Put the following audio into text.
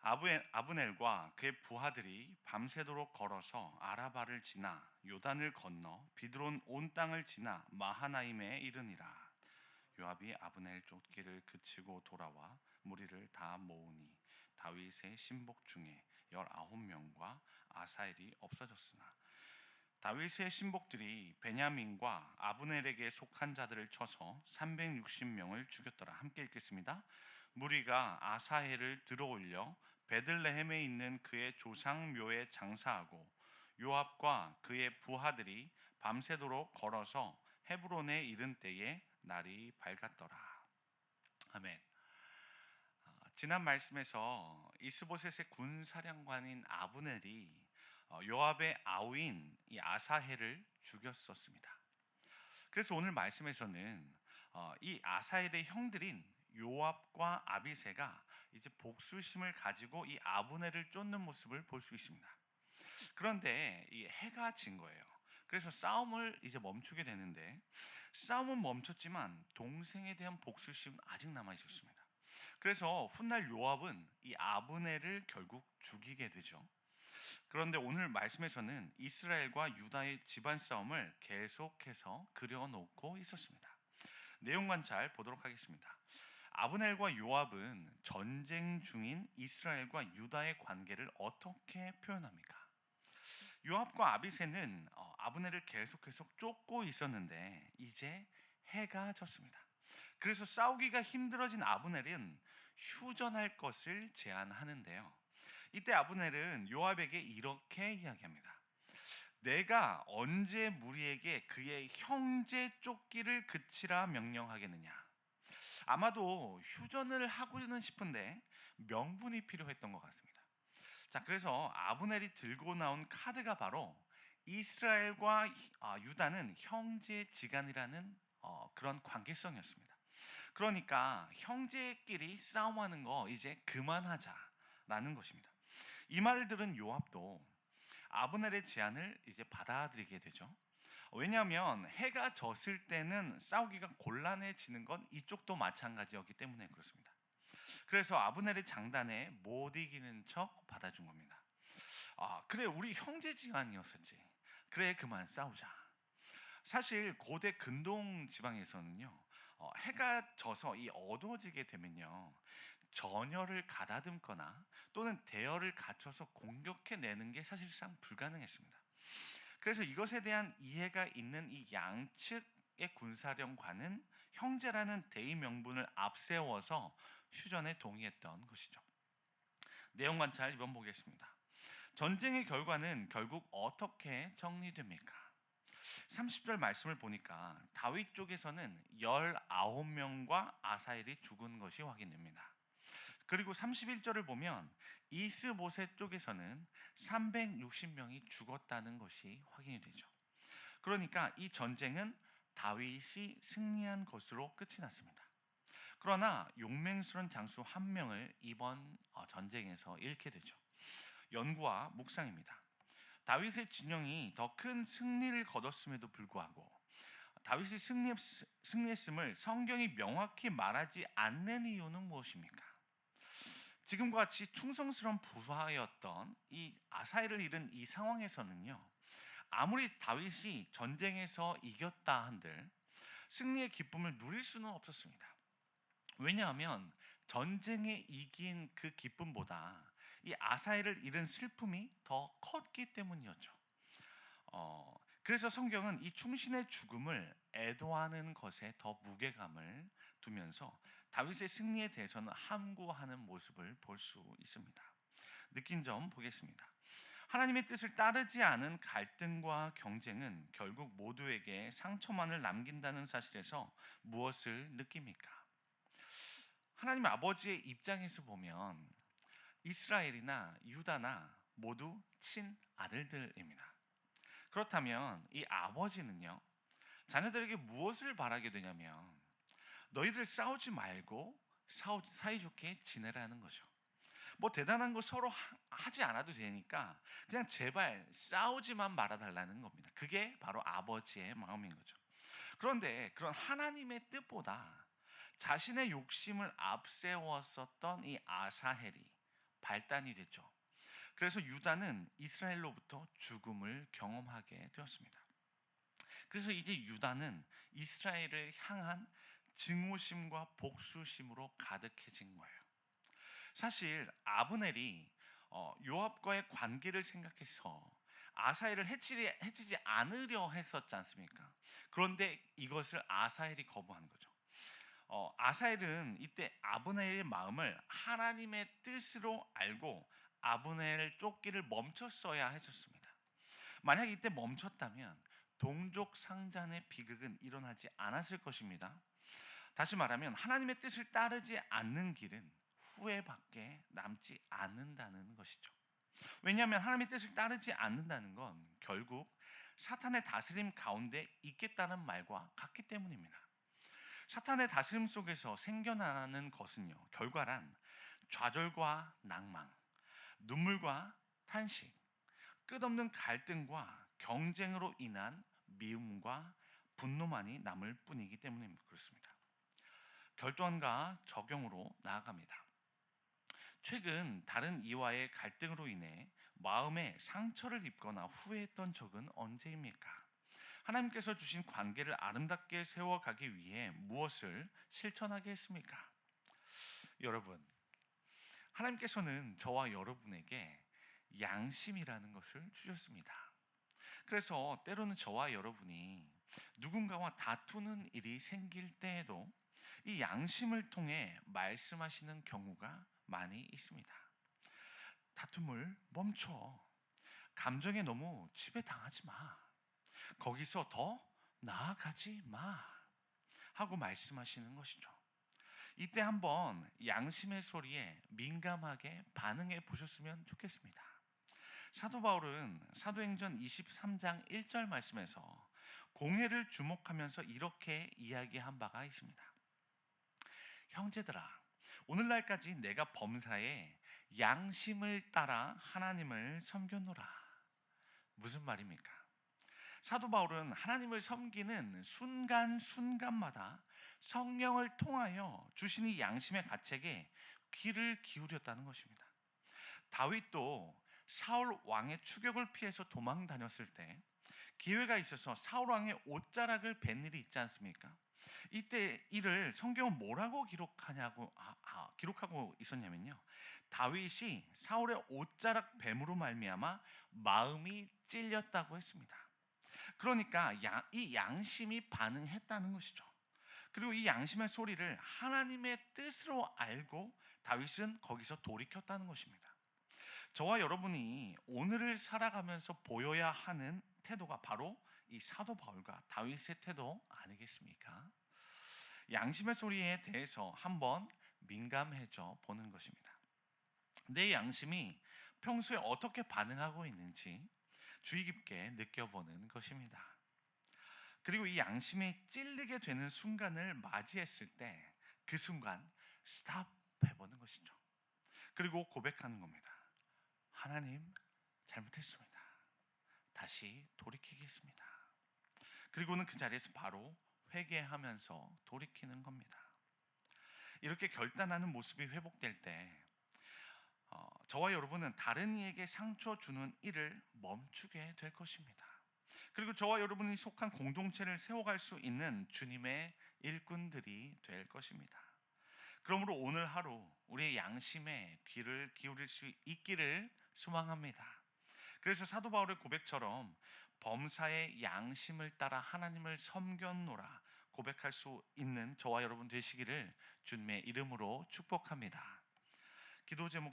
아브넬과 그의 부하들이 밤새도록 걸어서 아라바를 지나 요단을 건너 비드론 온 땅을 지나 마하나임에 이르니라. 요압이 아브넬 쫓기를 그치고 돌아와 무리를 다 모으니 다윗의 신복 중에 19명과 아사엘이 없어졌으나 다윗의 신복들이 베냐민과 아브넬에게 속한 자들을 쳐서 360명을 죽였더라. 함께 읽겠습니다. 무리가 아사헬을 들어올려 베들레헴에 있는 그의 조상 묘에 장사하고 요압과 그의 부하들이 밤새도록 걸어서 헤브론에 이른 때에 날이 밝았더라. 아멘. 지난 말씀에서 이스보셋의 군사령관인 아브넬이 요압의 아우인 이 아사헬을 죽였었습니다. 그래서 오늘 말씀에서는 이 아사헬의 형들인 요압과 아비새가 이제 복수심을 가지고 이 아브넬을 쫓는 모습을 볼 수 있습니다. 그런데 이 해가 진 거예요. 그래서 싸움을 이제 멈추게 되는데 싸움은 멈췄지만 동생에 대한 복수심은 아직 남아 있었습니다. 그래서 훗날 요압은 이 아브넬을 결국 죽이게 되죠. 그런데 오늘 말씀에서는 이스라엘과 유다의 집안 싸움을 계속해서 그려놓고 있었습니다. 내용만 잘 보도록 하겠습니다. 아브넬과 요압은 전쟁 중인 이스라엘과 유다의 관계를 어떻게 표현합니까? 요압과 아비새는 아브넬을 계속해서 쫓고 있었는데 이제 해가 졌습니다. 그래서 싸우기가 힘들어진 아브넬은 휴전할 것을 제안하는데요. 이때 아브넬은 요압에게 이렇게 이야기합니다. 내가 언제 무리에게 그의 형제 쫓기를 그치라 명령하겠느냐. 아마도 휴전을 하고는 싶은데 명분이 필요했던 것 같습니다. 자, 그래서 아브넬이 들고 나온 카드가 바로 이스라엘과 유다는 형제지간이라는 그런 관계성이었습니다. 그러니까 형제끼리 싸움하는 거 이제 그만하자라는 것입니다. 이 말을 들은 요압도 아브넬의 제안을 이제 받아들이게 되죠. 왜냐하면 해가 졌을 때는 싸우기가 곤란해지는 건 이쪽도 마찬가지였기 때문에 그렇습니다. 그래서 아브넬의 장단에 못 이기는 척 받아준 겁니다. 그래, 우리 형제지간이었었지. 그래, 그만 싸우자. 사실 고대 근동 지방에서는요, 해가 져서 이 어두워지게 되면요, 전열을 가다듬거나 또는 대열을 갖춰서 공격해내는 게 사실상 불가능했습니다. 그래서 이것에 대한 이해가 있는 이 양측의 군사령관은 형제라는 대의 명분을 앞세워서 휴전에 동의했던 것이죠. 내용만 잘 읽어보겠습니다. 전쟁의 결과는 결국 어떻게 정리됩니까? 30절 말씀을 보니까 다윗 쪽에서는 19명과 아사엘이 죽은 것이 확인됩니다. 그리고 31절을 보면 이스보셋 쪽에서는 360명이 죽었다는 것이 확인이 되죠. 그러니까 이 전쟁은 다윗이 승리한 것으로 끝이 났습니다. 그러나 용맹스러운 장수 한 명을 이번 전쟁에서 잃게 되죠. 연구와 묵상입니다. 다윗의 진영이 더 큰 승리를 거뒀음에도 불구하고 다윗이 승리했음을 성경이 명확히 말하지 않는 이유는 무엇입니까? 지금과 같이 충성스러운 부하였던 이 아사엘을 잃은 이 상황에서는요, 아무리 다윗이 전쟁에서 이겼다 한들 승리의 기쁨을 누릴 수는 없었습니다. 왜냐하면 전쟁에 이긴 그 기쁨보다 이 아사엘을 잃은 슬픔이 더 컸기 때문이었죠. 그래서 성경은 이 충신의 죽음을 애도하는 것에 더 무게감을 두면서 다윗의 승리에 대해서는 함구하는 모습을 볼 수 있습니다. 느낀 점 보겠습니다. 하나님의 뜻을 따르지 않은 갈등과 경쟁은 결국 모두에게 상처만을 남긴다는 사실에서 무엇을 느낍니까? 하나님 아버지의 입장에서 보면 이스라엘이나 유다나 모두 친아들들입니다. 그렇다면 이 아버지는요, 자녀들에게 무엇을 바라게 되냐면 너희들 싸우지 말고 사이좋게 지내라는 거죠. 뭐 대단한 거 서로 하지 않아도 되니까 그냥 제발 싸우지만 말아달라는 겁니다. 그게 바로 아버지의 마음인 거죠. 그런데 그런 하나님의 뜻보다 자신의 욕심을 앞세웠었던 이 아사헬이 발단이 됐죠. 그래서 유다는 이스라엘로부터 죽음을 경험하게 되었습니다. 그래서 이제 유다는 이스라엘을 향한 증오심과 복수심으로 가득해진 거예요. 사실 아브넬이 요압과의 관계를 생각해서 아사엘을 해치지 않으려 했었지 않습니까? 그런데 이것을 아사엘이 거부한 거죠. 아사엘은 이때 아브넬의 마음을 하나님의 뜻으로 알고 아브넬을 쫓기를 멈췄어야 했었습니다. 만약 이때 멈췄다면 동족 상잔의 비극은 일어나지 않았을 것입니다. 다시 말하면 하나님의 뜻을 따르지 않는 길은 후회밖에 남지 않는다는 것이죠. 왜냐하면 하나님의 뜻을 따르지 않는다는 건 결국 사탄의 다스림 가운데 있겠다는 말과 같기 때문입니다. 사탄의 다스림 속에서 생겨나는 것은요, 결과란 좌절과 낭망, 눈물과 탄식, 끝없는 갈등과 경쟁으로 인한 미움과 분노만이 남을 뿐이기 때문에 그렇습니다. 결단과 적용으로 나아갑니다. 최근 다른 이와의 갈등으로 인해 마음에 상처를 입거나 후회했던 적은 언제입니까? 하나님께서 주신 관계를 아름답게 세워가기 위해 무엇을 실천하게 했습니까? 여러분, 하나님께서는 저와 여러분에게 양심이라는 것을 주셨습니다. 그래서 때로는 저와 여러분이 누군가와 다투는 일이 생길 때에도 이 양심을 통해 말씀하시는 경우가 많이 있습니다. 다툼을 멈춰. 감정에 너무 지배당하지 마. 거기서 더 나아가지 마. 하고 말씀하시는 것이죠. 이때 한번 양심의 소리에 민감하게 반응해 보셨으면 좋겠습니다. 사도 바울은 사도행전 23장 1절 말씀에서 공회를 주목하면서 이렇게 이야기한 바가 있습니다. 형제들아, 오늘날까지 내가 범사에 양심을 따라 하나님을 섬겼노라. 무슨 말입니까? 사도 바울은 하나님을 섬기는 순간순간마다 성령을 통하여 주신 이 양심의 가책에 귀를 기울였다는 것입니다. 다윗도 사울 왕의 추격을 피해서 도망 다녔을 때 기회가 있어서 사울 왕의 옷자락을 벤 일이 있지 않습니까? 이때 이를 성경은 뭐라고 기록하고 있었냐면요. 다윗이 사울의 옷자락 뱀으로 말미암아 마음이 찔렸다고 했습니다. 그러니까 이 양심이 반응했다는 것이죠. 그리고 이 양심의 소리를 하나님의 뜻으로 알고 다윗은 거기서 돌이켰다는 것입니다. 저와 여러분이 오늘을 살아가면서 보여야 하는 태도가 바로 이 사도 바울과 다윗의 태도 아니겠습니까? 양심의 소리에 대해서 한번 민감해져 보는 것입니다. 내 양심이 평소에 어떻게 반응하고 있는지 주의 깊게 느껴보는 것입니다. 그리고 이 양심이 찔리게 되는 순간을 맞이했을 때 그 순간 스탑 해보는 것이죠. 그리고 고백하는 겁니다. 하나님, 잘못했습니다. 다시 돌이키겠습니다. 그리고는 그 자리에서 바로 회개하면서 돌이키는 겁니다. 이렇게 결단하는 모습이 회복될 때 저와 여러분은 다른 이에게 상처 주는 일을 멈추게 될 것입니다. 그리고 저와 여러분이 속한 공동체를 세워갈 수 있는 주님의 일꾼들이 될 것입니다. 그러므로 오늘 하루 우리의 양심에 귀를 기울일 수 있기를 소망합니다. 그래서 사도 바울의 고백처럼 범사의 양심을 따라 하나님을 섬겼노라 고백할 수 있는 저와 여러분 되시기를 주님의 이름으로 축복합니다. 기도 제목